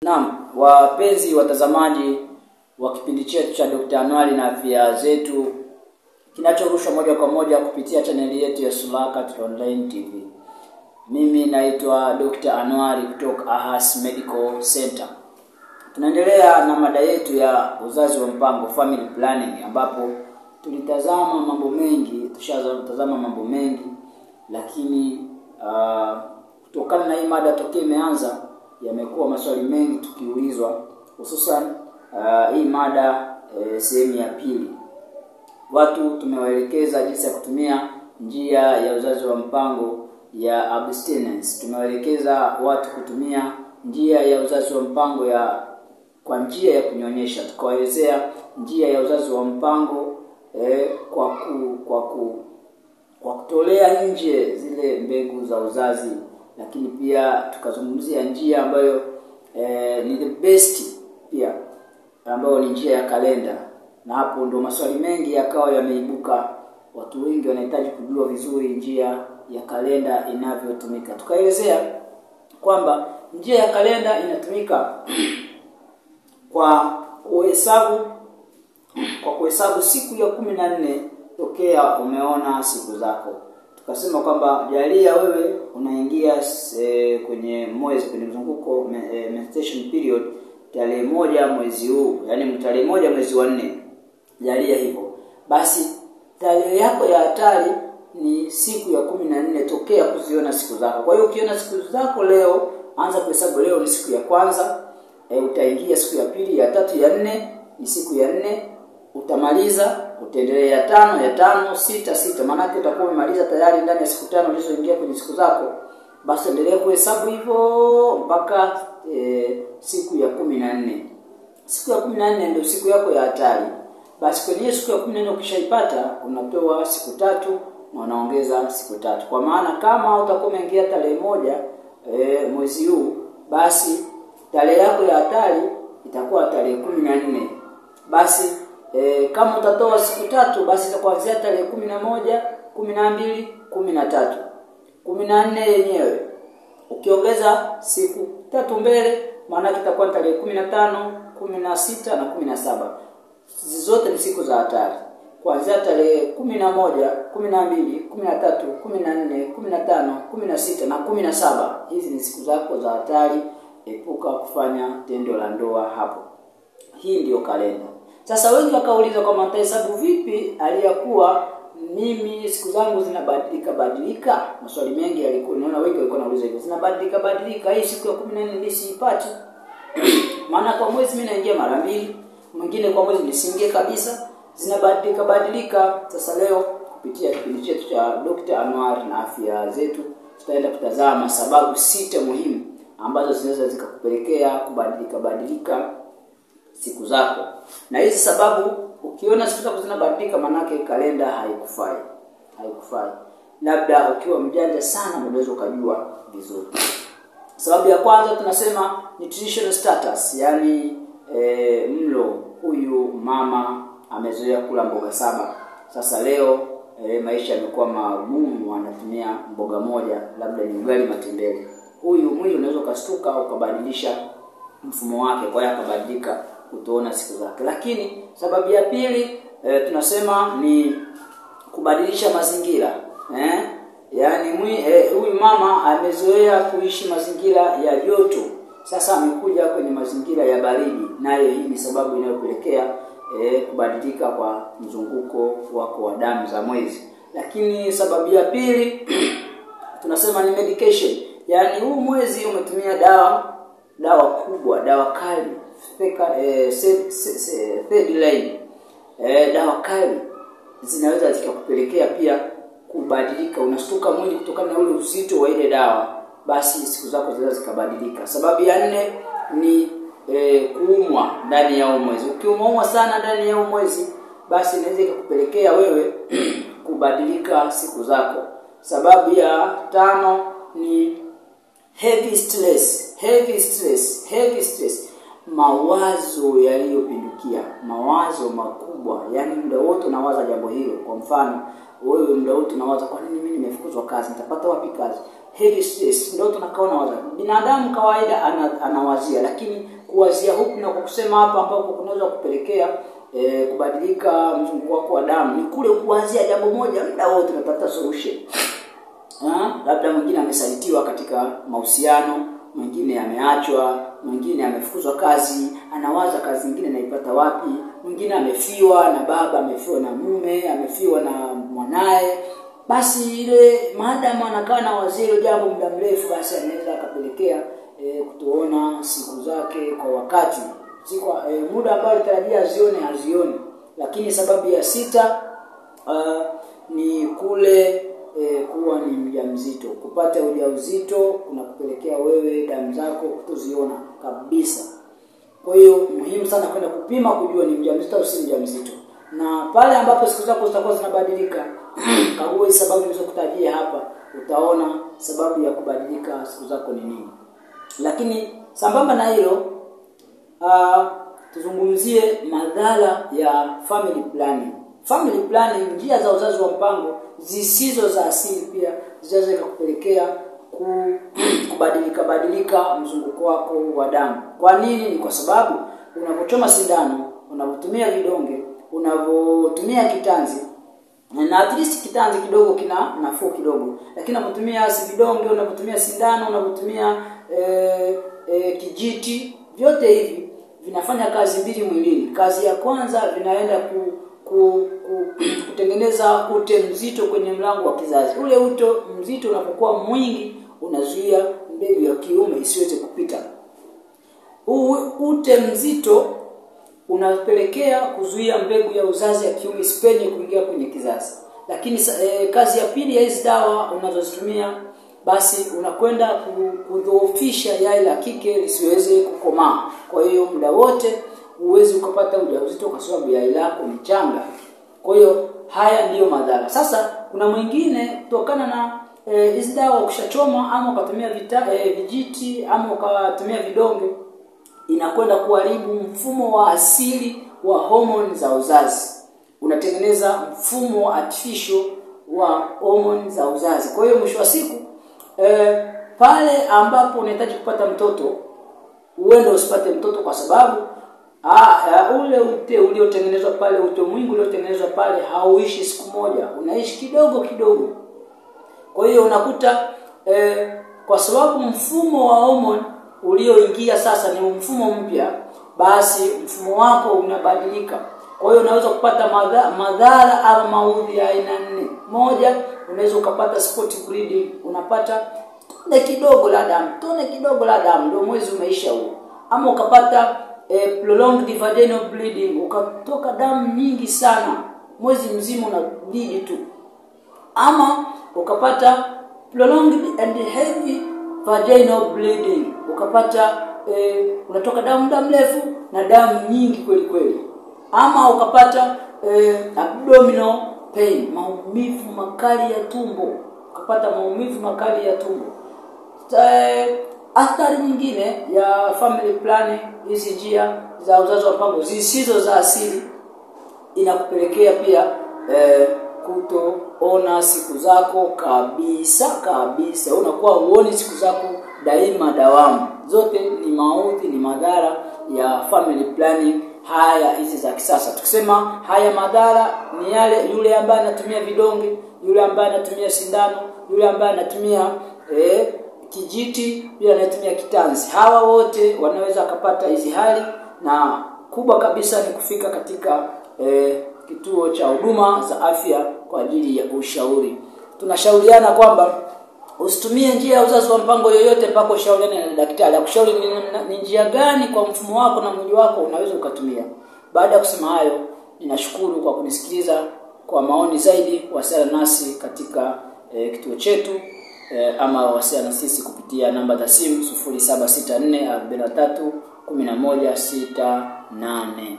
Naam, wapenzi watazamaji wa kipindi chetu cha Dr. Anuari na afya zetu kinachorushwa moja kwa moja kupitia chaneli yetu ya Sulaka Online TV. Mimi naitwa Dr. Anuari kutoka Ahas Medical Center. Tunaendelea na mada yetu ya uzazi wa mpango, family planning, ambapo tulitazama mambo mengi, tushazama mambo mengi, lakini kutokana na hii mada tokea imeanza yamekuwa maswali mengi tukiulizwa, hususan hii mada sehemu ya pili. Watu tumewaelekeza jinsi ya kutumia njia ya uzazi wa mpango ya abstinence. Tumewaelekeza watu kutumia njia ya uzazi wa mpango kwa njia ya kunyonyesha. Tukawaelezea njia ya uzazi wa mpango kwa kutolea nje zile mbegu za uzazi, lakini pia tukazungumzia njia ambayo ni the best pia, ambayo ni njia ya kalenda. Na hapo ndo maswali mengi yakawa yameibuka. Watu wengi wanahitaji kujua vizuri njia ya kalenda inavyotumika. Tukaelezea kwamba njia ya kalenda inatumika kwa kuhesabu siku ya 14 tokea umeona siku zako. Tukasema kwamba jalia wewe unaingia kwenye mzunguko menstruation period tarehe 1 mwezi huu, yani tarehe 1 mwezi wa 4. Jalia hivyo. Basi tarehe yako ya hatari ni siku ya 14 tokea kuziona siku zako. Kwa hiyo ukiona siku zako leo, anza kuhesabu leo ni siku ya kwanza, utaingia siku ya pili, ya tatu, ya 4, ni siku ya 4, utamaliza, utaendelea ya 5, 6, maana yake utakuwa umemaliza tayari ndani ya siku 5 ulizoingia kwenye siku zako. Basi endelea kuhesabu hivyo mpaka siku ya 14. Siku ya 14 ndio siku yako ya hatari. Basi kwenye siku ya 14 ukishaipata, unapewa siku 3 na unaongeza siku 3. Kwa maana kama utakuwa umeingia tarehe 1 mwezi huu, basi tarehe yako ya hatari itakuwa tarehe 14. Basi kama utatoa siku 3, basi itakuanzia tarehe 11, 12, 13, 14 yenyewe. Ukiongeza siku 3 mbele, maana itakuwa tarehe 15, 16 na 17. Zote ni siku za hatari. Kuanzia tarehe 11, 12, 13, 14, 15, 16 na 17. Hizi ni siku zako za hatari. Epuka kufanya tendo la ndoa hapo. Hii ndiyo kalenda. Sasa wengi wakauliza kama nitahesabu vipi aliyakuwa mimi siku zangu zinabadilika. Maswali mengi yalikuwa, naona wengi walikuwa wanauliza hivyo. Zinabadilika hii siku ya 14 nisiipate. Maana kwa mwezi mimi naingia mara 2, mwingine kwa mwezi nisingie kabisa. Zinabadilika. Sasa leo kupitia kipindi chetu cha Dr. Anuari na afya zetu, tutaenda kutazama sababu 6 muhimu ambazo zinaweza zikakupelekea kubadilika siku zako. Na hizi sababu ukiona siku zako zinabadilika, manake kalenda haikufai. Labda ukiwa mjanja sana unaweza ukajua vizuri. Sababu ya kwanza tunasema nutritional status, yani mlo. Huyu mama amezoea kula mboga 7. Sasa leo maisha yamekuwa magumu, anatumia mboga moja, labda ni ugali matembele. Huyu mwili unaweza kustuka ukabadilisha mfumo wake, kwa hiyo akabadilika kutoona siku zake. Lakini sababu ya pili tunasema ni kubadilisha mazingira. Yaani huyu mama amezoea kuishi mazingira ya joto, sasa amekuja kwenye mazingira ya baridi, nayo hii ni sababu inayopelekea kubadilika kwa mzunguko wako wa damu za mwezi. Lakini sababu ya pili tunasema ni medication. Yaani huu mwezi umetumia dawa kubwa, dawa kali, third line. Dawa kali zinaweza zikakupelekea pia kubadilika, unastuka mwili kutokana na ule uzito wa ile dawa, basi siku zako zinaweza zikabadilika. Sababu ya 4 ni kuumwa ndani ya mwezi. Ukiumwa sana ndani ya mwezi, basi inaweza ikakupelekea wewe kubadilika siku zako. Sababu ya 5 ni heavy stress. Mawazo yaliyopindukia, mawazo makubwa, yani muda wote unawaza jambo hilo. Kwa mfano, wewe muda wote unawaza kwa nini mimi nimefukuzwa kazi, nitapata wapi kazi? heavy stress, ndio tunakaa na waza. Binadamu kawaida anawazia, lakini kuwazia huku na kusema hapa ambapo kunaweza kupelekea kubadilika mzunguko wako wa damu, ni kule kuwazia jambo moja muda wote unapata solution. Labda mwingine amesalitiwa katika mahusiano, mwingine ameachwa, mwingine amefukuzwa kazi, anawaza kazi nyingine naipata wapi, mwingine amefiwa na baba, amefiwa na mume, amefiwa na mwanae. Basi ile maadamu anakaa na wazee jambo muda mrefu, basi anaweza akapelekea kutoona siku zake kwa wakati, muda ambao alitarajia azione. Lakini sababu ya 6 ni kule kuwa ni mjamzito. Kupata ujauzito kunakupelekea wewe damu zako kutoziona kabisa. Kwa hiyo muhimu sana kwenda kupima kujua ni mjamzito au si mjamzito. Na pale ambapo siku zako zitakuwa zinabadilika, kagua sababu nilizokutajia hapa, utaona sababu ya kubadilika siku zako ni nini. Lakini sambamba na hilo, tuzungumzie madhara ya family planning. Family planning, njia za uzazi wa mpango zisizo za asili pia zinaweza kupelekea kubadilika mzunguko wako wa damu. Kwa nini? Ni kwa sababu unapochoma sindano, unapotumia vidonge, unapotumia kitanzi, na at least kitanzi kidogo kina nafuu kidogo, lakini unapotumia vidonge, unapotumia sindano, unapotumia kijiti, vyote hivi vinafanya kazi mbili mwilini. Kazi ya kwanza, vinaenda kutengeneza ute mzito kwenye mlango wa kizazi. Ule ute mzito unapokuwa mwingi unazuia mbegu ya kiume isiweze kupita. Ute mzito unapelekea kuzuia mbegu ya uzazi ya kiume isipenye kuingia kwenye kizazi. Lakini kazi ya pili ya hizi dawa unazozitumia, basi unakwenda kudhoofisha yai la kike lisiweze kukomaa. Kwa hiyo muda wote uweze ukapata ujauzito kwa sababu yai lako ni changa. Kwa hiyo haya ndiyo madhara. Sasa kuna mwingine kutokana na hizi dawa ukishachoma ama ukatumia vijiti ama ukatumia vidonge, inakwenda kuharibu mfumo wa asili wa homoni za uzazi. Unatengeneza mfumo artificial wa homoni za uzazi. Kwa hiyo mwisho wa siku pale ambapo unahitaji kupata mtoto, uende usipate mtoto kwa sababu ule ute uliotengenezwa pale, ute mwingi uliotengenezwa pale hauishi siku moja, unaishi kidogo kidogo. Kwa hiyo unakuta kwa sababu mfumo wa homoni ulioingia sasa ni mfumo mpya, basi mfumo wako unabadilika. Kwa hiyo unaweza kupata madhara au maudhi ya aina 4. Moja, unaweza ukapata spot bleeding, unapata tone kidogo la damu, ndio mwezi umeisha huo. Ama ukapata prolonged vaginal bleeding, ukatoka damu nyingi sana, mwezi mzima unableed tu. Ama ukapata prolonged and heavy vaginal bleeding, ukapata unatoka damu muda mrefu na damu nyingi kweli kweli. Ama ukapata abdominal pain, maumivu makali ya tumbo, ukapata maumivu makali ya tumbo. Athari nyingine ya family planning, hizi njia za uzazi wa mpango zisizo za asili, inakupelekea pia kutoona siku zako kabisa. Unakuwa uone siku zako daima dawamu. Zote ni maudhi, ni madhara ya family planning haya hizi za kisasa. Tukisema haya madhara ni yale, yule ambaye anatumia vidonge, yule ambaye anatumia sindano, yule ambaye anatumia kijiti, yule anatumia kitanzi. Hawa wote wanaweza kupata hizi hali, na kubwa kabisa ni kufika katika kituo cha huduma za afya kwa ajili ya ushauri. Tunashauriana kwamba usitumie njia ya uzazi wa mpango yoyote mpaka ushauriane na daktari. Akushauri ni njia gani kwa mfumo wako na mwili wako unaweza ukatumia. Baada ya kusema hayo, ninashukuru kwa kunisikiliza. Kwa maoni zaidi, wasiliana nasi katika kituo chetu ama wasiliana sisi kupitia namba za simu 0764 43 11 68.